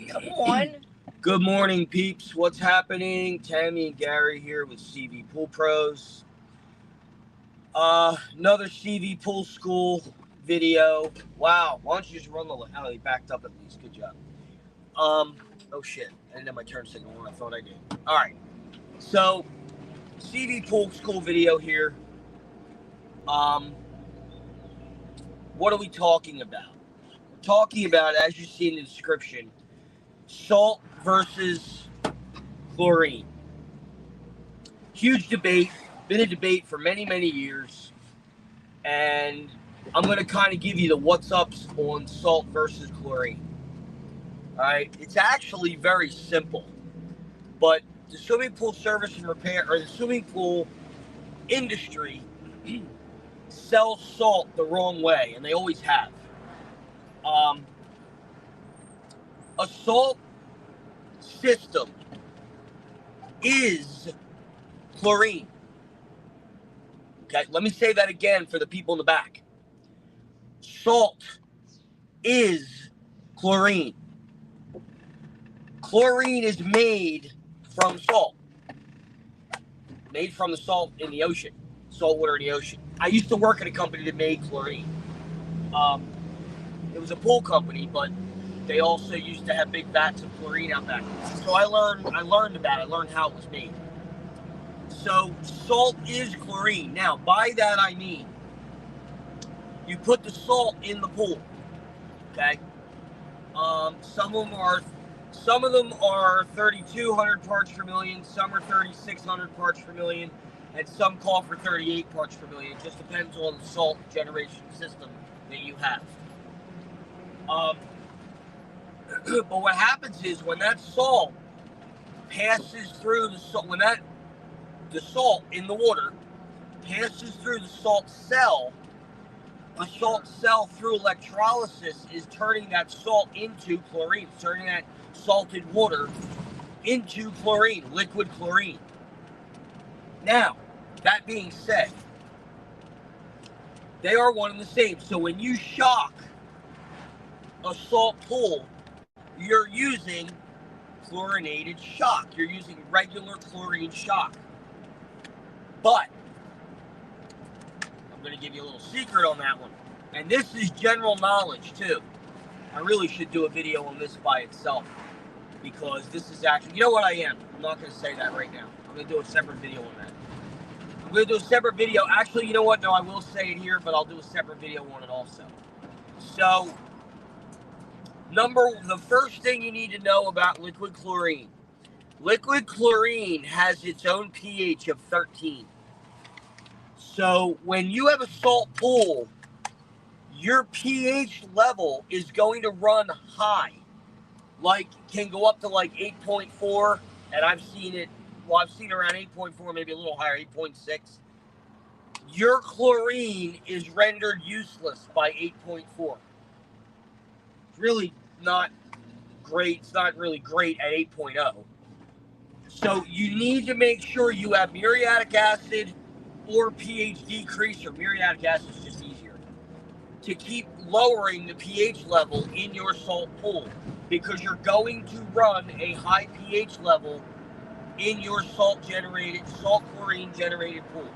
Come on. Good morning, peeps. What's happening? Tammy and Gary here with Cvpoolpros. Another CV Pool School video. Wow. Why don't you just run the light? Oh, he backed up at least. Good job. Oh shit. I didn't have my turn signal on. I thought I did. Alright. So, CV Pool School video here. What are we talking about? We're talking about, as you see in the description, salt versus chlorine. Huge debate, been a debate for many, many years, and I'm going to kind of give you the what's ups on salt versus chlorine. All right, it's actually very simple, but the swimming pool service and repair, or the swimming pool industry, sells salt the wrong way, and they always have. A salt system is chlorine. Okay, let me say that again for the people in the back. Salt is chlorine. Chlorine is made from salt. Made from the salt in the ocean. Salt water in the ocean. I used to work at a company that made chlorine. It was a pool company, but they also used to have big vats of chlorine out back. So I learned about it. I learned how it was made. So salt is chlorine. Now, by that I mean you put the salt in the pool. Okay. Some of them are 3,200 parts per million. Some are 3,600 parts per million, and some call for 38 parts per million. It just depends on the salt generation system that you have. But what happens is when that salt passes through the salt, the salt in the water passes through the salt cell through electrolysis is turning that salt into chlorine, turning that salted water into chlorine, liquid chlorine. Now, that being said, they are one and the same. So when you shock a salt pool, you're using chlorinated shock. You're using regular chlorine shock. But I'm going to give you a little secret on that one. And this is general knowledge too. I really should do a video on this by itself, because this is actually, you know what I am? I'm not going to say that right now. I'm going to do a separate video on that. I'm going to do a separate video. Actually, you know what? No, I will say it here, but I'll do a separate video on it also. So, the first thing you need to know about liquid chlorine. Liquid chlorine has its own pH of 13. So when you have a salt pool, your pH level is going to run high. Like, can go up to like 8.4, and I've seen around 8.4, maybe a little higher, 8.6. Your chlorine is rendered useless by 8.4. It's really not great. It's not really great at 8.0. So you need to make sure you have muriatic acid or pH decreaser. Muriatic acid is just easier to keep lowering the pH level in your salt pool, because you're going to run a high pH level in your salt chlorine generated pool.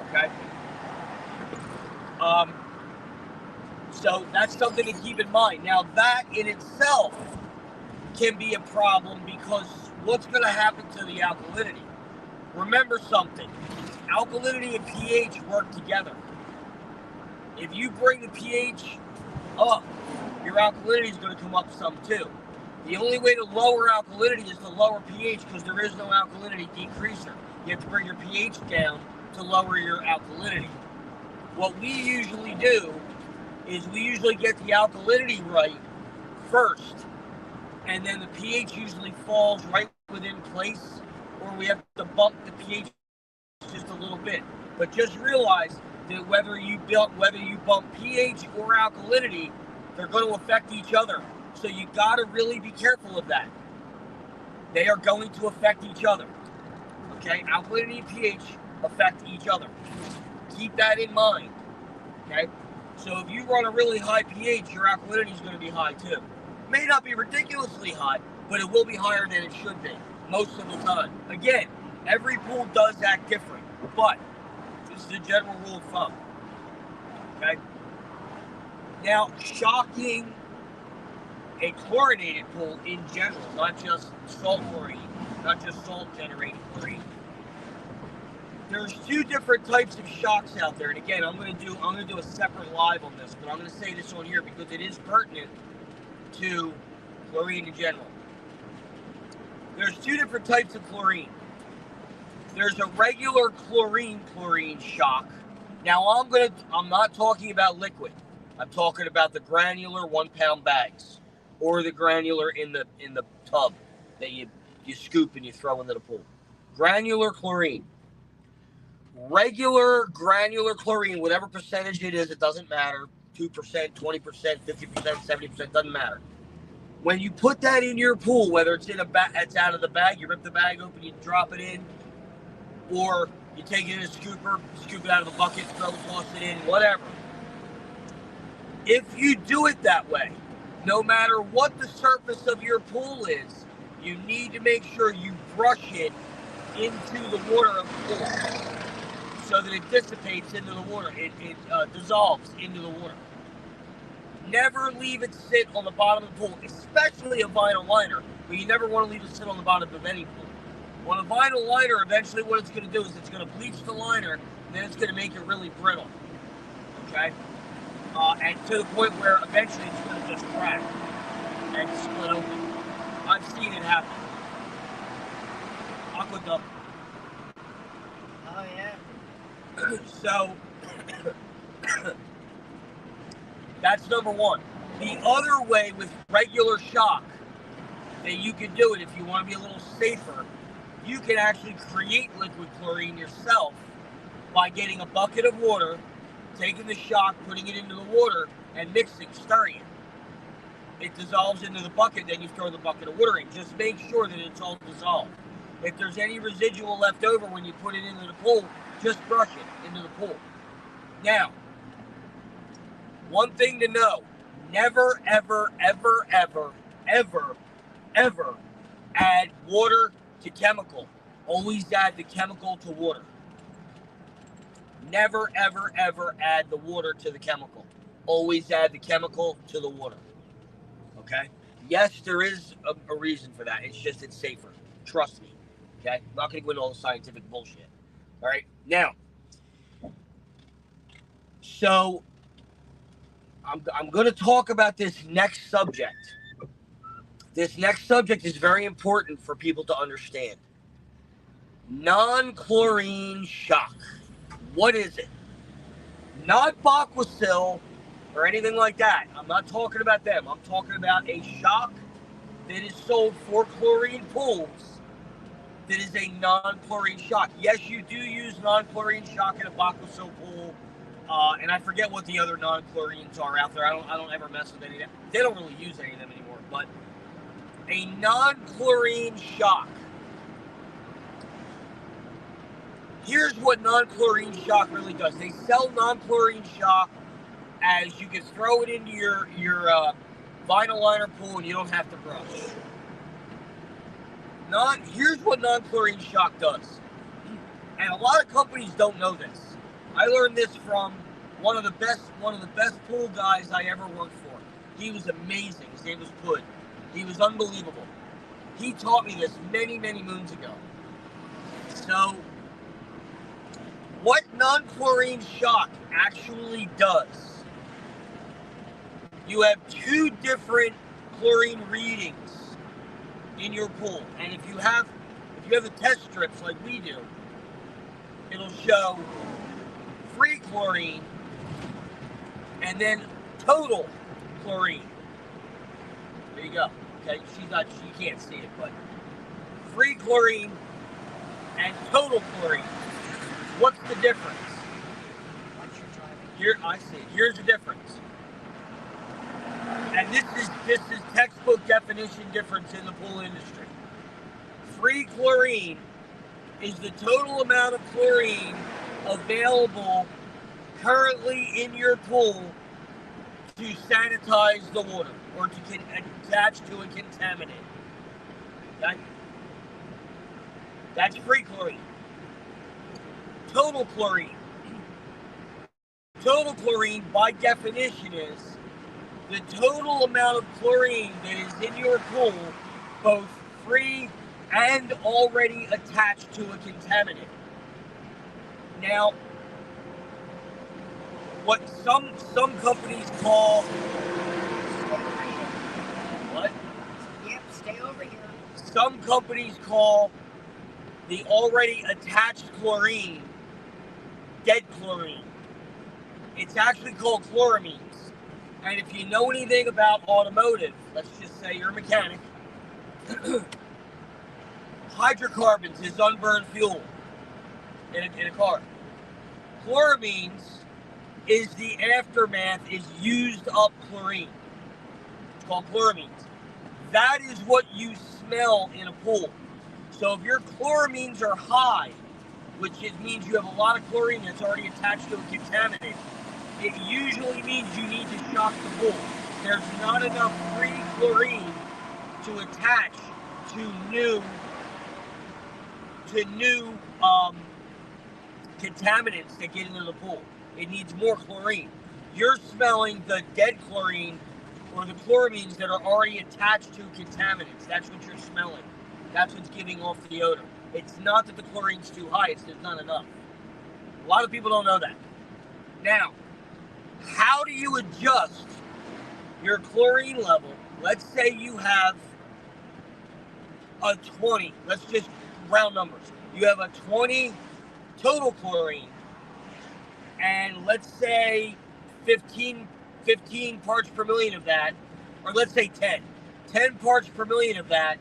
Okay. So that's something to keep in mind. Now, that in itself can be a problem, because what's going to happen to the alkalinity? Remember something. Alkalinity and pH work together. If you bring the pH up, your alkalinity is going to come up some too. The only way to lower alkalinity is to lower pH, because there is no alkalinity decreaser. You have to bring your pH down to lower your alkalinity. What we usually do is we usually get the alkalinity right first, and then the pH usually falls right within place, or we have to bump the pH just a little bit. But just realize that whether you bump pH or alkalinity, they're going to affect each other. So you got to really be careful of that. They are going to affect each other. Okay, alkalinity and pH affect each other. Keep that in mind. Okay, so if you run a really high pH, your alkalinity is going to be high too. May not be ridiculously hot, but it will be higher than it should be most of the time. Again, every pool does act different, but this is the general rule of thumb. Okay? Now, shocking a chlorinated pool in general, not just salt chlorine, not just salt generating chlorine. There's two different types of shocks out there, and again, I'm going to do a separate live on this, but I'm going to say this on here because it is pertinent to chlorine in general. There's two different types of chlorine. There's a regular chlorine shock. Now I'm not talking about liquid. I'm talking about the granular 1 pound bags or the granular in the tub that you scoop and you throw into the pool. Granular chlorine. Regular granular chlorine, whatever percentage it is, it doesn't matter. 2%, 20%, 50%, 70%, doesn't matter. When you put that in your pool, whether it's it's out of the bag, you rip the bag open, you drop it in, or you take it in a scooper, scoop it out of the bucket, toss it in, whatever. If you do it that way, no matter what the surface of your pool is, you need to make sure you brush it into the water of the pool so that it dissipates into the water. It dissolves into the water. Never leave it sit on the bottom of the pool, especially a vinyl liner, but you never want to leave it sit on the bottom of any pool. On a vinyl liner, eventually what it's going to do is it's going to bleach the liner, and then it's going to make it really brittle. Okay? And to the point where eventually it's going to just crack and split open. I've seen it happen. Aqueduct. Oh, yeah. So, that's number one. The other way with regular shock that you can do it if you want to be a little safer, you can actually create liquid chlorine yourself by getting a bucket of water, taking the shock, putting it into the water, and mixing, stirring it. It dissolves into the bucket, then you throw the bucket of water in. Just make sure that it's all dissolved. If there's any residual left over when you put it into the pool, just brush it into the pool. Now, one thing to know, never, ever, ever, ever, ever, ever add water to chemical. Always add the chemical to water. Never, ever, ever add the water to the chemical. Always add the chemical to the water. Okay? Yes, there is a reason for that. It's safer. Trust me. Okay? I'm not going to go into all the scientific bullshit. All right? Now, so I'm going to talk about this next subject. This next subject is very important for people to understand. Non-chlorine shock. What is it? Not Baquasil or anything like that. I'm not talking about them. I'm talking about a shock that is sold for chlorine pools that is a non-chlorine shock. Yes, you do use non-chlorine shock in a Baquasil pool. And I forget what the other non-chlorines are out there. I don't ever mess with any of them. They don't really use any of them anymore. But a non-chlorine shock. Here's what non-chlorine shock really does. They sell non-chlorine shock as you can throw it into your vinyl liner pool and you don't have to brush. Here's what non-chlorine shock does. And a lot of companies don't know this. I learned this from one of the best pool guys I ever worked for. He was amazing. His name was Pud. He was unbelievable. He taught me this many, many moons ago. So, what non-chlorine shock actually does, you have two different chlorine readings in your pool. And if you have the test strips like we do, it'll show free chlorine and then total chlorine. There you go. Okay, you can't see it, but free chlorine and total chlorine. What's the difference? Here, I see it. Here's the difference. And this is textbook definition difference in the pool industry. Free chlorine is the total amount of chlorine available currently in your pool to sanitize the water or to attach to a contaminant. That's free chlorine. Total chlorine. Total chlorine, by definition, is the total amount of chlorine that is in your pool, both free and already attached to a contaminant. Now, what some companies call what? Yep, stay over here. Some companies call the already attached chlorine dead chlorine. It's actually called chloramines. And if you know anything about automotive, let's just say you're a mechanic, hydrocarbons is unburned fuel in a car. Chloramines is the aftermath, is used up chlorine. It's called chloramines. That is what you smell in a pool. So if your chloramines are high, which means you have a lot of chlorine that's already attached to a contaminant, it usually means you need to shock the pool. There's not enough free chlorine to attach to new contaminants that get into the pool. It needs more chlorine. You're smelling the dead chlorine or the chloramines that are already attached to contaminants. That's what you're smelling. That's what's giving off the odor. It's not that the chlorine's too high, it's there's not enough. A lot of people don't know that. Now, how do you adjust your chlorine level? Let's say you have a 20. Let's just round numbers. You have a 20 total chlorine, and let's say 15 parts per million of that, or let's say 10 parts per million of that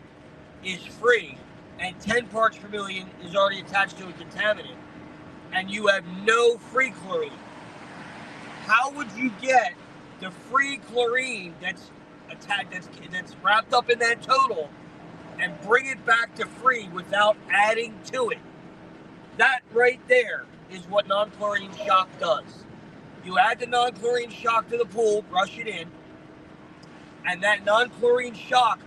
is free, and 10 parts per million is already attached to a contaminant, and you have no free chlorine. How would you get the free chlorine that's wrapped up in that total and bring it back to free without adding to it? That right there is what non-chlorine shock does. You add the non-chlorine shock to the pool, brush it in, and that non-chlorine shock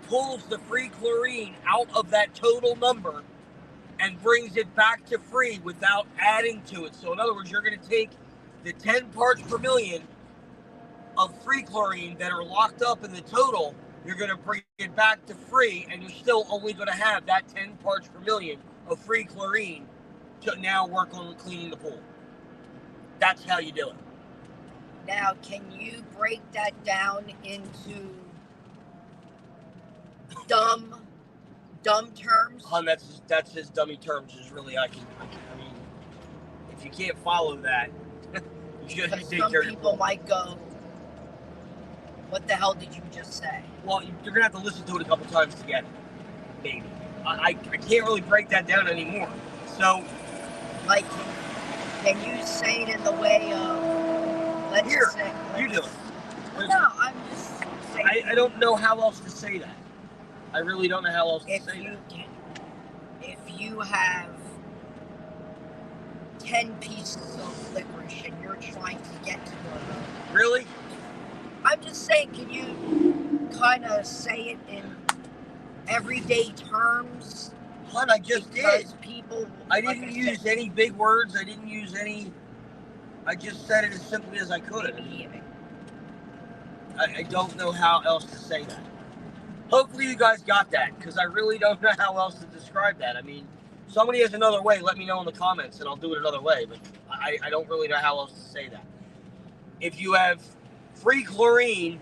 pulls the free chlorine out of that total number and brings it back to free without adding to it. So in other words, you're going to take the 10 parts per million of free chlorine that are locked up in the total, you're going to bring it back to free, and you're still only going to have that 10 parts per million of free chlorine to now work on cleaning the pool. That's how you do it. Now, can you break that down into dumb terms? Hun, that's his dummy terms. Is really I mean, if you can't follow that, you should take care of your Some people pool. might go, what the hell did you just say? Well, you're gonna have to listen to it a couple times to get it. Maybe. I can't really break that down anymore. So, Like, can you say it in the way of, let's here, say... you do it. No, I'm just saying... I don't know how else to say that. I really don't know how else to say that. If you have 10 pieces of licorice and you're trying to get to one, Really? I'm just saying, can you kind of say it in everyday terms? Hun, I just did. Because people... I didn't use any big words. I didn't use any... I just said it as simply as I could. I don't know how else to say that. Hopefully you guys got that, because I really don't know how else to describe that. I mean, somebody has another way, let me know in the comments, and I'll do it another way, but I don't really know how else to say that. If you have free chlorine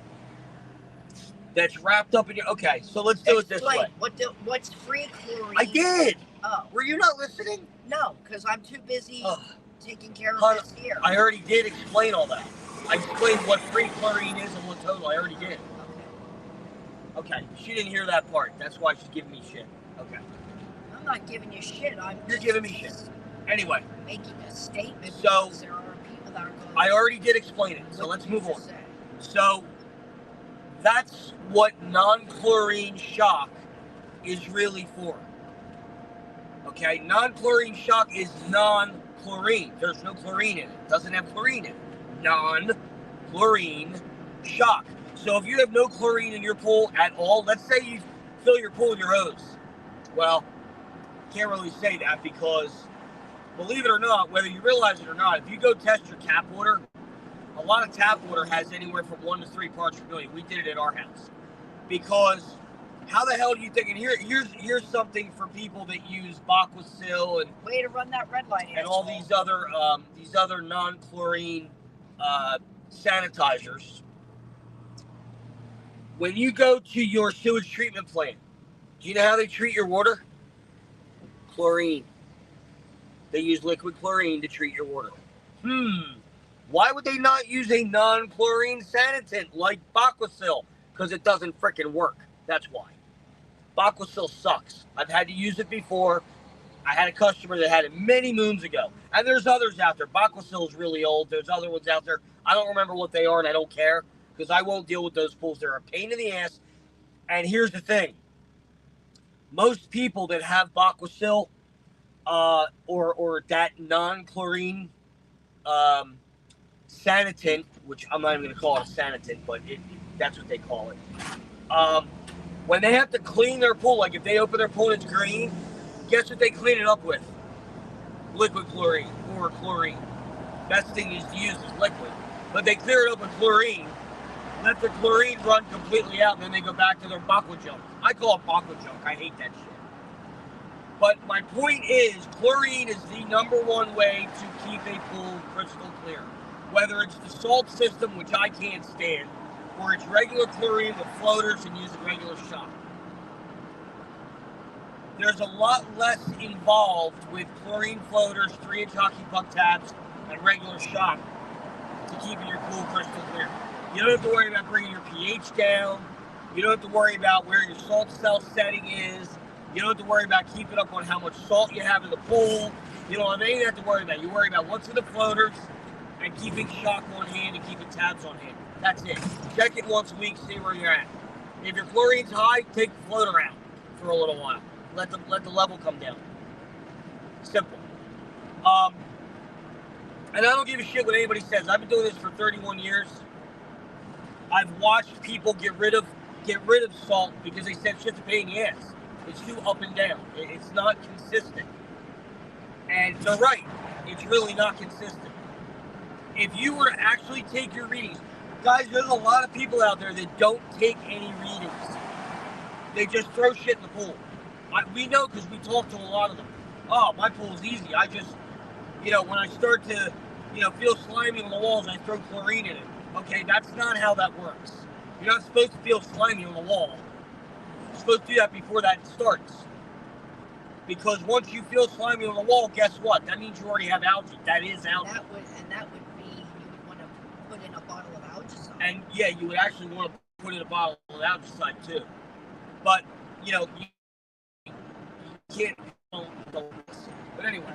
that's wrapped up in your... Okay, so let's do it this way. What's free chlorine? I did! Oh. Were you not listening? No, because I'm too busy taking care of Hun, this here. I already did explain all that. I explained what free chlorine is and what total. I already did. Okay, she didn't hear that part. That's why she's giving me shit. Okay. I'm not giving you shit. You're giving me shit. Anyway. Making a statement So, because there are people that are going... I already did explain it, so let's move on. So, that's what non-chlorine shock is really for. Okay, non-chlorine shock is non-chlorine. There's no chlorine in it. It doesn't have chlorine in it. Non-chlorine shock. So if you have no chlorine in your pool at all, let's say you fill your pool with your hose. Well, can't really say that because, believe it or not, whether you realize it or not, if you go test your tap water, a lot of tap water has anywhere from 1 to 3 parts per million. We did it at our house. Because how the hell do you think? And here's something for people that use Baquasil and way to run that red light and all these other non-chlorine sanitizers. When you go to your sewage treatment plant, do you know how they treat your water? Chlorine. They use liquid chlorine to treat your water. Why would they not use a non-chlorine sanitant like Baquasil? Because it doesn't frickin' work. That's why. Baquasil sucks. I've had to use it before. I had a customer that had it many moons ago. And there's others out there. Baquasil is really old. There's other ones out there. I don't remember what they are, and I don't care because I won't deal with those pools. They're a pain in the ass. And here's the thing. Most people that have Baquasil or that non-chlorine sanitant, which I'm not even going to call it a sanitant, but that's what they call it. When they have to clean their pool, like if they open their pool and it's green, guess what they clean it up with? Liquid chlorine or chlorine. Best thing is to use is liquid. But they clear it up with chlorine, let the chlorine run completely out, and then they go back to their Aqua junk. I call it Aqua junk. I hate that shit. But my point is, chlorine is the #1 way to keep a pool crystal clear. Whether it's the salt system, which I can't stand, or it's regular chlorine with floaters and using regular shock. There's a lot less involved with chlorine floaters, 3-inch hockey puck taps, and regular shock to keeping your pool crystal clear. You don't have to worry about bringing your pH down. You don't have to worry about where your salt cell setting is. You don't have to worry about keeping up on how much salt you have in the pool. You don't have anything to worry about. You worry about what's in the floaters and keeping shock on hand and keeping tabs on hand. That's it. Check it once a week, see where you're at. If your chlorine's high, take the floater out for a little while. Let the level come down. Simple. And I don't give a shit what anybody says. I've been doing this for 31 years. I've watched people get rid of salt because they said shit's a pain in the ass. It's too up and down. It's not consistent. And they're right. It's really not consistent. If you were to actually take your readings, guys, there's a lot of people out there that don't take any readings. They just throw shit in the pool. We know because we talk to a lot of them. Oh, my pool's easy. I just, when I start to, feel slimy on the walls, I throw chlorine in it. Okay, that's not how that works. You're not supposed to feel slimy on the wall. You're supposed to do that before that starts. Because once you feel slimy on the wall, guess what? That means you already have algae. That is algae. That would be, you would want to put in a bottle of algicide. And yeah, you would actually want to put in a bottle of algicide too. But, you can't. But anyway.